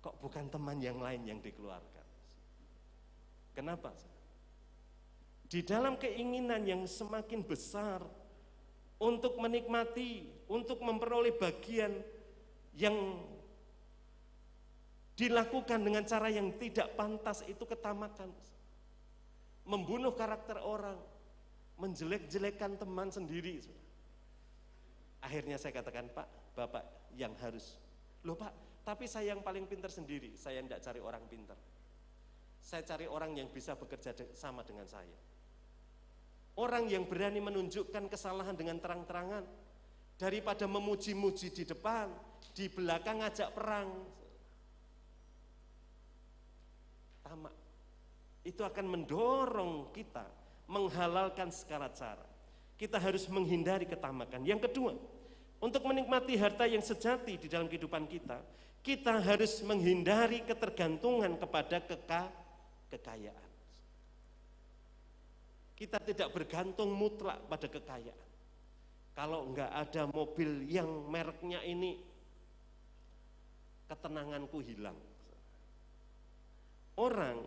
Speaker 3: kok bukan teman yang lain yang dikeluarkan. Kenapa? Di dalam keinginan yang semakin besar untuk menikmati, untuk memperoleh bagian yang dilakukan dengan cara yang tidak pantas, itu ketamakan. Membunuh karakter orang, menjelek-jelekan teman sendiri. Akhirnya saya katakan, Pak, Bapak yang harus. Loh Pak, tapi saya yang paling pintar sendiri, saya tidak cari orang pintar. Saya cari orang yang bisa bekerja sama dengan saya. Orang yang berani menunjukkan kesalahan dengan terang-terangan, daripada memuji-muji di depan, di belakang ngajak perang. Tamak. Itu akan mendorong kita menghalalkan segala cara. Kita harus menghindari ketamakan. Yang kedua, untuk menikmati harta yang sejati di dalam kehidupan kita, kita harus menghindari ketergantungan kepada kekayaan. Kita tidak bergantung mutlak pada kekayaan. Kalau enggak ada mobil yang mereknya ini, ketenanganku hilang. Orang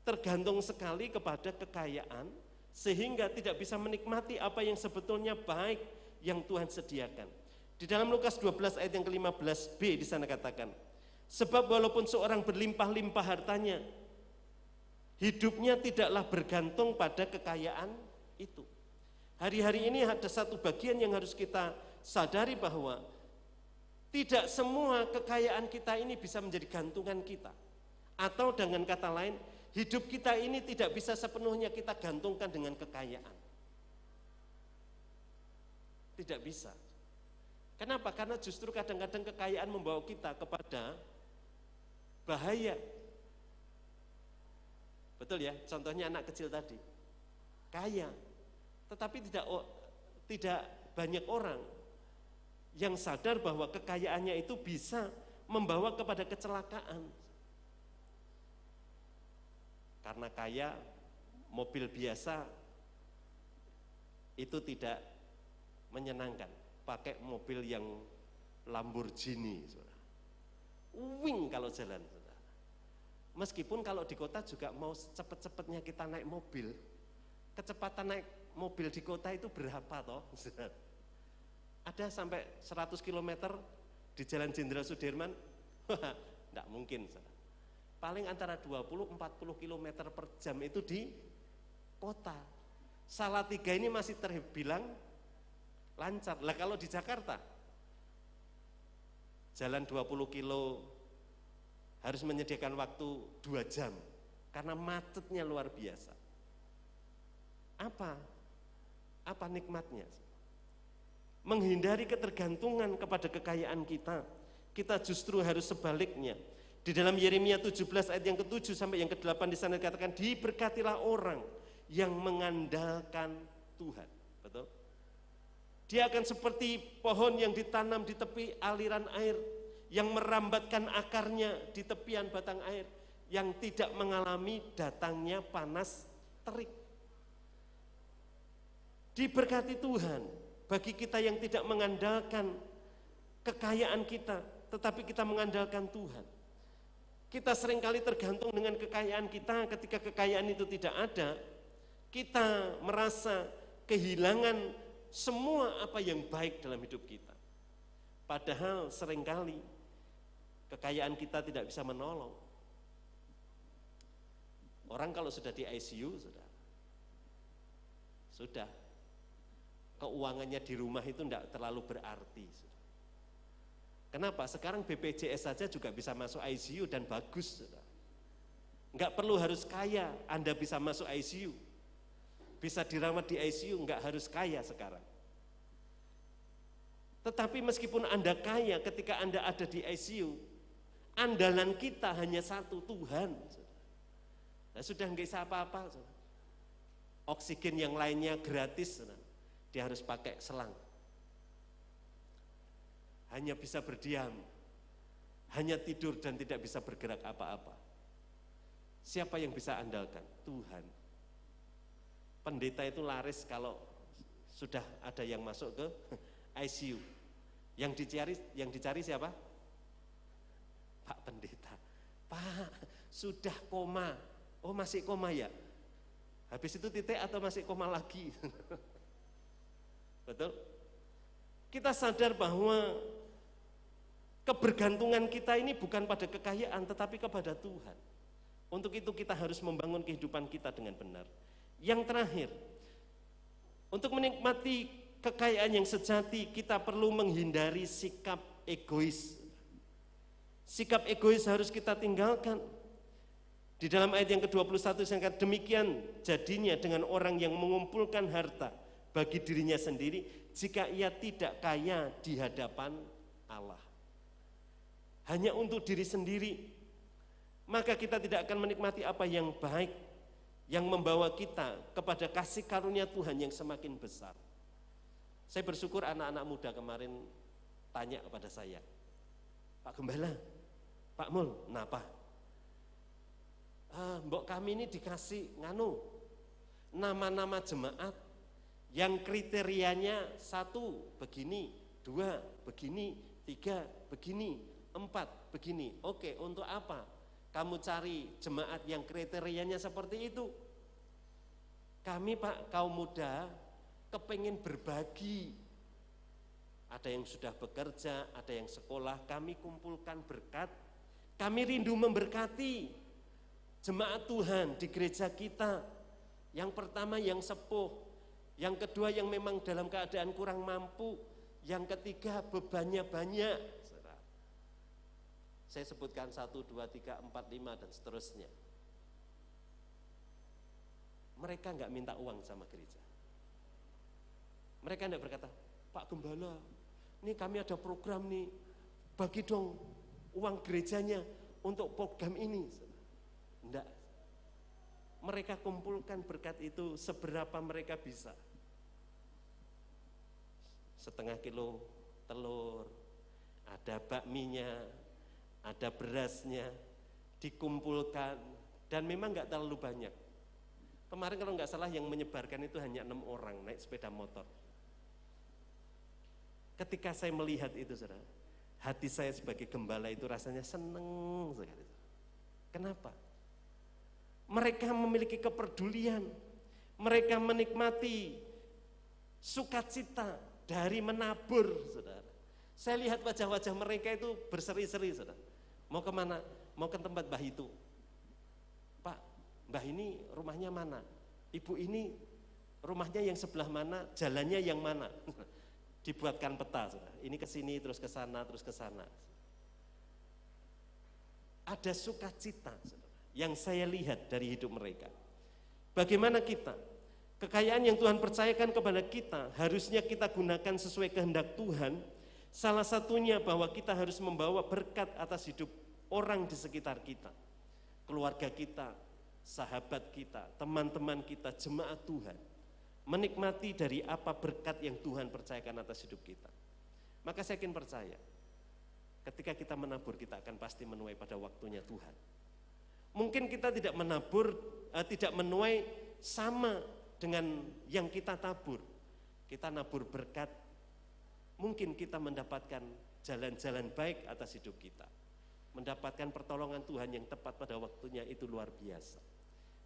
Speaker 3: tergantung sekali kepada kekayaan sehingga tidak bisa menikmati apa yang sebetulnya baik yang Tuhan sediakan. Di dalam Lukas 12 ayat yang ke-15b di sana katakan, sebab walaupun seorang berlimpah-limpah hartanya, hidupnya tidaklah bergantung pada kekayaan itu. Hari-hari ini ada satu bagian yang harus kita sadari bahwa tidak semua kekayaan kita ini bisa menjadi gantungan kita. Atau dengan kata lain, hidup kita ini tidak bisa sepenuhnya kita gantungkan dengan kekayaan. Tidak bisa. Kenapa? Karena justru kadang-kadang kekayaan membawa kita kepada bahaya. Betul ya? Contohnya anak kecil tadi, kaya, tetapi tidak banyak orang yang sadar bahwa kekayaannya itu bisa membawa kepada kecelakaan. Karena kaya, mobil biasa itu tidak menyenangkan. Pakai mobil yang Lamborghini, saudara. Wing kalau jalan, saudara. Meskipun kalau di kota juga mau cepet-cepetnya kita naik mobil, kecepatan naik mobil di kota itu berapa toh, saudara? Ada sampai 100 km di Jalan Jenderal Sudirman? Enggak mungkin, saudara. Paling antara 20-40 km per jam itu di kota. Salatiga ini masih terbilang lancar. Lah kalau di Jakarta, jalan 20 kilo harus menyediakan waktu 2 jam karena macetnya luar biasa. Apa nikmatnya? Menghindari ketergantungan kepada kekayaan kita. Kita justru harus sebaliknya. Di dalam Yeremia 17 ayat yang ke-7 sampai yang ke-8 di sana dikatakan, diberkatilah orang yang mengandalkan Tuhan. Betul? Dia akan seperti pohon yang ditanam di tepi aliran air, yang merambatkan akarnya di tepian batang air, yang tidak mengalami datangnya panas terik. Diberkati Tuhan bagi kita yang tidak mengandalkan kekayaan kita, tetapi kita mengandalkan Tuhan. Kita seringkali tergantung dengan kekayaan kita. Ketika kekayaan itu tidak ada, kita merasa kehilangan semua apa yang baik dalam hidup kita. Padahal seringkali kekayaan kita tidak bisa menolong. Orang kalau sudah di ICU, sudah keuangannya di rumah itu tidak terlalu berarti. Kenapa? Sekarang BPJS saja juga bisa masuk ICU dan bagus. Enggak perlu harus kaya, Anda bisa masuk ICU. Bisa dirawat di ICU, enggak harus kaya sekarang. Tetapi meskipun Anda kaya, ketika Anda ada di ICU, andalan kita hanya satu, Tuhan. Nah, sudah enggak bisa apa-apa. Oksigen yang lainnya gratis, dia harus pakai selang. Hanya bisa berdiam, hanya tidur dan tidak bisa bergerak apa-apa. Siapa yang bisa andalkan? Tuhan. Pendeta itu laris kalau sudah ada yang masuk ke ICU. Yang dicari siapa? Pak Pendeta. Pak, sudah koma. Oh, masih koma ya? Habis itu titik atau masih koma lagi? Betul? Kita sadar bahwa kebergantungan kita ini bukan pada kekayaan tetapi kepada Tuhan. Untuk itu kita harus membangun kehidupan kita dengan benar. Yang terakhir, untuk menikmati kekayaan yang sejati kita perlu menghindari sikap egois. Sikap egois harus kita tinggalkan. Di dalam ayat yang ke-21 disangkat demikian jadinya dengan orang yang mengumpulkan harta bagi dirinya sendiri jika ia tidak kaya di hadapan Allah. Hanya untuk diri sendiri, maka kita tidak akan menikmati apa yang baik, yang membawa kita kepada kasih karunia Tuhan yang semakin besar. Saya bersyukur anak-anak muda kemarin tanya kepada saya, Pak Gembala, Pak Mul, kenapa? Mbok kami ini dikasih nama-nama jemaat yang kriterianya 1 begini, 2 begini, 3 begini, 4 begini. Oke, untuk apa kamu cari jemaat yang kriterianya seperti itu? Kami Pak kaum muda kepengen berbagi. Ada yang sudah bekerja, ada yang sekolah, kami kumpulkan berkat. Kami rindu memberkati jemaat Tuhan di gereja kita. Yang pertama yang sepuh, yang kedua yang memang dalam keadaan kurang mampu, yang ketiga bebannya banyak. Saya sebutkan 1, 2, 3, 4, 5 dan seterusnya. Mereka enggak minta uang sama gereja. Mereka enggak berkata, Pak Gembala, ini kami ada program nih, bagi dong uang gerejanya untuk program ini. Enggak. Mereka kumpulkan berkat itu seberapa mereka bisa. Setengah kilo telur, ada bakminya, ada berasnya, dikumpulkan, dan memang nggak terlalu banyak. Kemarin kalau nggak salah yang menyebarkan itu hanya 6 orang naik sepeda motor. Ketika saya melihat itu, saudara, hati saya sebagai gembala itu rasanya seneng sekali. Kenapa? Mereka memiliki kepedulian, mereka menikmati sukacita dari menabur, saudara. Saya lihat wajah-wajah mereka itu berseri-seri, saudara. Mau kemana? Mau ke tempat Mbah itu. Pak, Mbah ini rumahnya mana? Ibu ini rumahnya yang sebelah mana? Jalannya yang mana? Dibuatkan peta, saudara. Ini ke sini, terus ke sana, terus ke sana. Ada sukacita, saudara, yang saya lihat dari hidup mereka. Bagaimana kita? Kekayaan yang Tuhan percayakan kepada kita harusnya kita gunakan sesuai kehendak Tuhan. Salah satunya bahwa kita harus membawa berkat atas hidup orang di sekitar kita, keluarga kita, sahabat kita, teman-teman kita, jemaat Tuhan, menikmati dari apa berkat yang Tuhan percayakan atas hidup kita. Maka saya yakin percaya, ketika kita menabur kita akan pasti menuai pada waktunya Tuhan. Mungkin kita tidak menabur, tidak menuai sama dengan yang kita tabur. Kita nabur berkat, mungkin kita mendapatkan jalan-jalan baik atas hidup kita. Mendapatkan pertolongan Tuhan yang tepat pada waktunya itu luar biasa.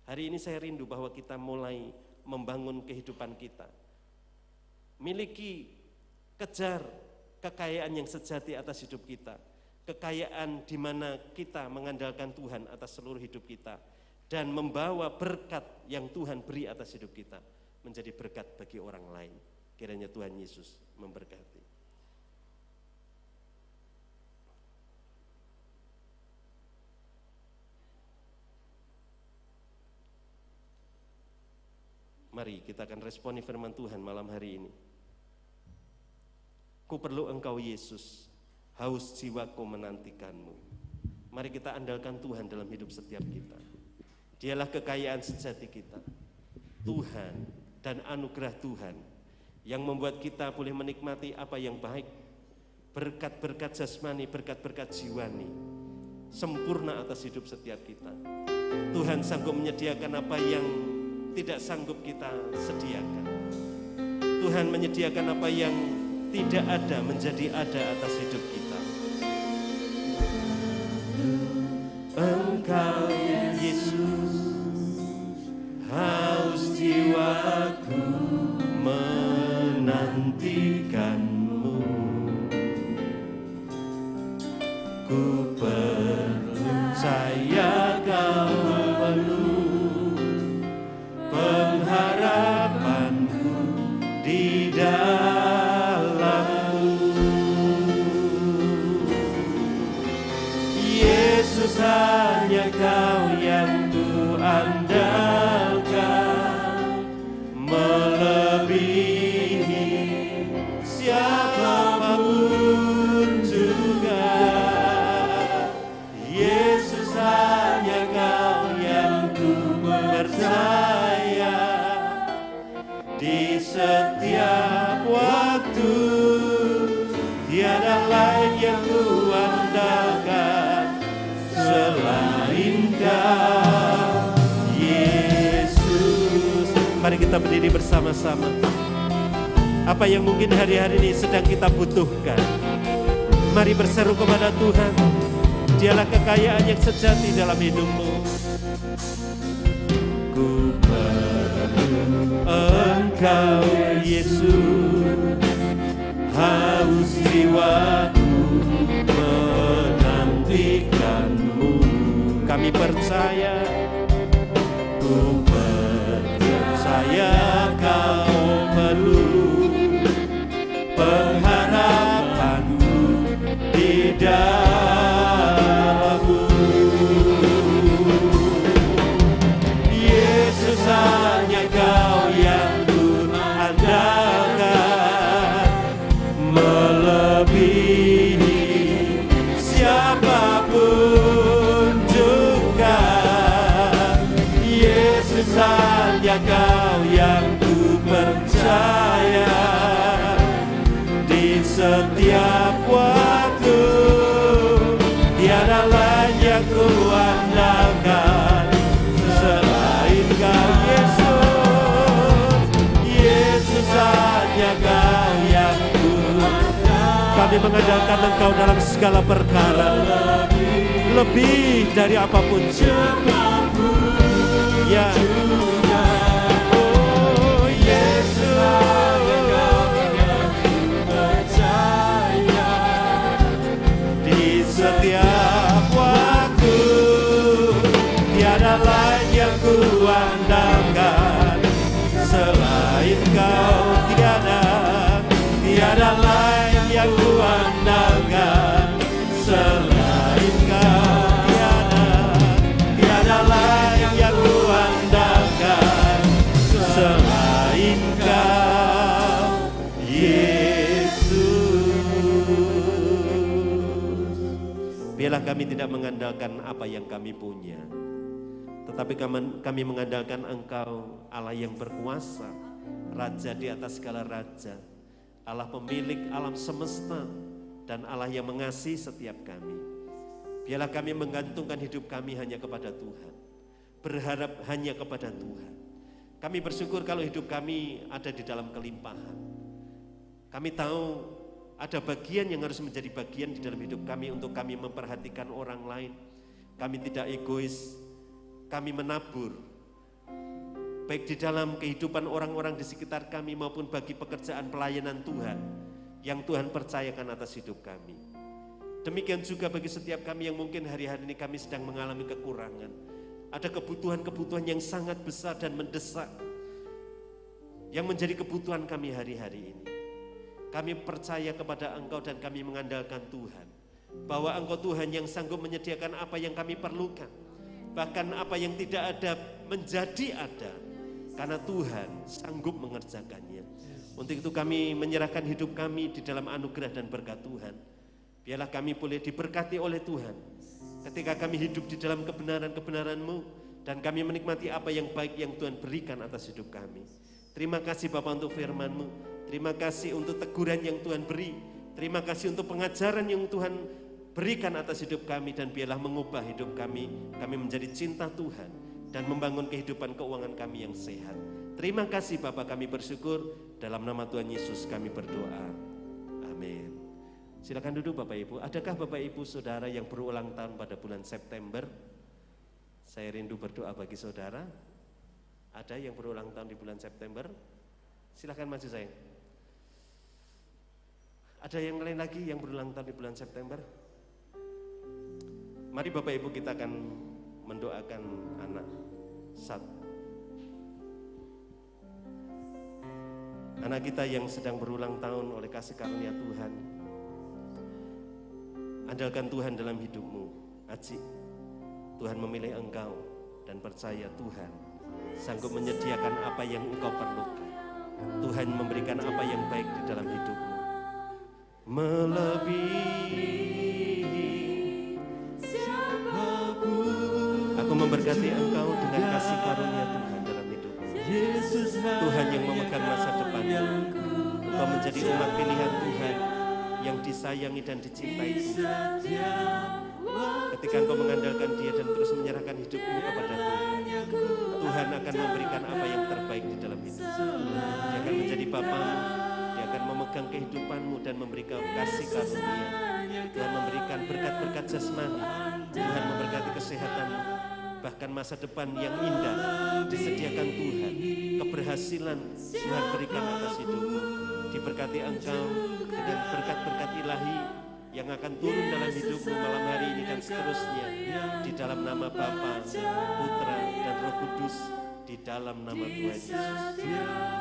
Speaker 3: Hari ini saya rindu bahwa kita mulai membangun kehidupan kita. Miliki, kejar kekayaan yang sejati atas hidup kita. Kekayaan di mana kita mengandalkan Tuhan atas seluruh hidup kita. Dan membawa berkat yang Tuhan beri atas hidup kita menjadi berkat bagi orang lain. Kiranya Tuhan Yesus memberkati. Mari kita akan responi firman Tuhan malam hari ini. Ku perlu Engkau Yesus, haus jiwaku menantikanmu. Mari kita andalkan Tuhan dalam hidup setiap kita. Dialah kekayaan sejati kita. Tuhan dan anugerah Tuhan yang membuat kita boleh menikmati apa yang baik. Berkat-berkat jasmani, berkat-berkat jiwani, sempurna atas hidup setiap kita. Tuhan sanggup menyediakan apa yang tidak sanggup kita sediakan. Tuhan menyediakan apa yang tidak ada menjadi ada atas hidup kita. Engkau Yesus, haus jiwaku menantikanmu. Ku percaya Kau penuh pengharapanku di dalam-Mu. Yesus, hanya Kau yang ku andalkan, melebihi siapapun juga. Yesus, hanya Kau yang ku percaya. Di setiap waktu tiada lain yang ku andalkan selain Kau Yesus. Mari kita berdiri bersama-sama. Apa yang mungkin hari-hari ini sedang kita butuhkan, mari berseru kepada Tuhan. Dialah kekayaan yang sejati dalam hidupmu. Ku perlu Engkau Yesus, haus jiwaku menantikanmu. Kami percaya, ku percaya Kau penuh pengharapanku di dalam-Mu. Yesus, hanya Kau yang ku andalkan, melebihi siapapun juga. Yesus, hanya Kau yang ku percaya. Di setiap waktu tiada lain yang ku andalkan selain Kau Yesus. Yesus, hanya Kau yang ku andalkan. Kami mengandalkan Engkau dalam segala perkara, lebih dari apapun ya. Oh Yesus, di setiap waktu tiada lain yang ku andalkan selain Kau. Tiada lain yang ku andalkan selain Kau. Tiada lain yang ku andalkan selain Kau Yesus. Biarlah kami tidak mengandalkan apa yang kami punya, tetapi kami mengandalkan Engkau, Allah yang berkuasa, Raja di atas segala raja, Allah pemilik alam semesta, dan Allah yang mengasihi setiap kami. Biarlah kami menggantungkan hidup kami hanya kepada Tuhan, berharap hanya kepada Tuhan. Kami bersyukur kalau hidup kami ada di dalam kelimpahan. Kami tahu ada bagian yang harus menjadi bagian di dalam hidup kami untuk kami memperhatikan orang lain. Kami tidak egois, kami menabur, baik di dalam kehidupan orang-orang di sekitar kami maupun bagi pekerjaan pelayanan Tuhan yang Tuhan percayakan atas hidup kami. Demikian juga bagi setiap kami yang mungkin hari-hari ini kami sedang mengalami kekurangan. Ada kebutuhan-kebutuhan yang sangat besar dan mendesak yang menjadi kebutuhan kami hari-hari ini. Kami percaya kepada Engkau dan kami mengandalkan Tuhan, bahwa Engkau Tuhan yang sanggup menyediakan apa yang kami perlukan. Bahkan apa yang tidak ada menjadi ada, karena Tuhan sanggup mengerjakannya. Untuk itu kami menyerahkan hidup kami di dalam anugerah dan berkat Tuhan. Biarlah kami boleh diberkati oleh Tuhan ketika kami hidup di dalam kebenaran-kebenaran-Mu dan kami menikmati apa yang baik yang Tuhan berikan atas hidup kami. Terima kasih Bapa untuk firman-Mu. Terima kasih untuk teguran yang Tuhan beri. Terima kasih untuk pengajaran yang Tuhan berikan atas hidup kami, dan biarlah mengubah hidup kami. Kami menjadi cinta Tuhan dan membangun kehidupan keuangan kami yang sehat. Terima kasih Bapa, kami bersyukur. Dalam nama Tuhan Yesus kami berdoa. Amin. Silakan duduk Bapak Ibu. Adakah Bapak Ibu Saudara yang berulang tahun pada bulan September? Saya rindu berdoa bagi saudara. Ada yang berulang tahun di bulan September? Silakan maju sayang. Ada yang lain lagi yang berulang tahun di bulan September? Mari Bapak Ibu kita akan mendoakan anak Sat. Anak kita yang sedang berulang tahun oleh kasih karunia Tuhan. Andalkan Tuhan dalam hidupmu, Aji. Tuhan memilih engkau dan percaya Tuhan sanggup menyediakan apa yang engkau perlukan. Tuhan memberikan apa yang baik di dalam hidupmu. Melebihi siapapun. Aku memberkati engkau dengan kasih karunia Tuhan dalam hidupmu. Tuhan yang memegang masa depanmu. Engkau menjadi umat pilihan Tuhan yang disayangi dan dicintai Tuhan. Ketika engkau mengandalkan Dia dan terus menyerahkan hidupmu kepada Tuhan, Tuhan akan memberikan apa yang terbaik di dalam hidupmu. Dia akan menjadi Bapamu, Dia akan memegang kehidupanmu dan memberikan kasih karunia. Tuhan memberikan berkat-berkat jasmani, Tuhan memberkati kesehatanmu, bahkan masa depan yang indah disediakan Tuhan. Keberhasilan Tuhan berikan atas hidupmu. Diberkati engkau dengan berkat-berkat ilahi yang akan turun dalam hidupmu malam hari ini dan seterusnya. Di dalam nama Bapa, Putra, dan Roh Kudus. Di dalam nama Tuhan Yesus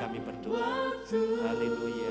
Speaker 3: kami berdoa. Haleluya.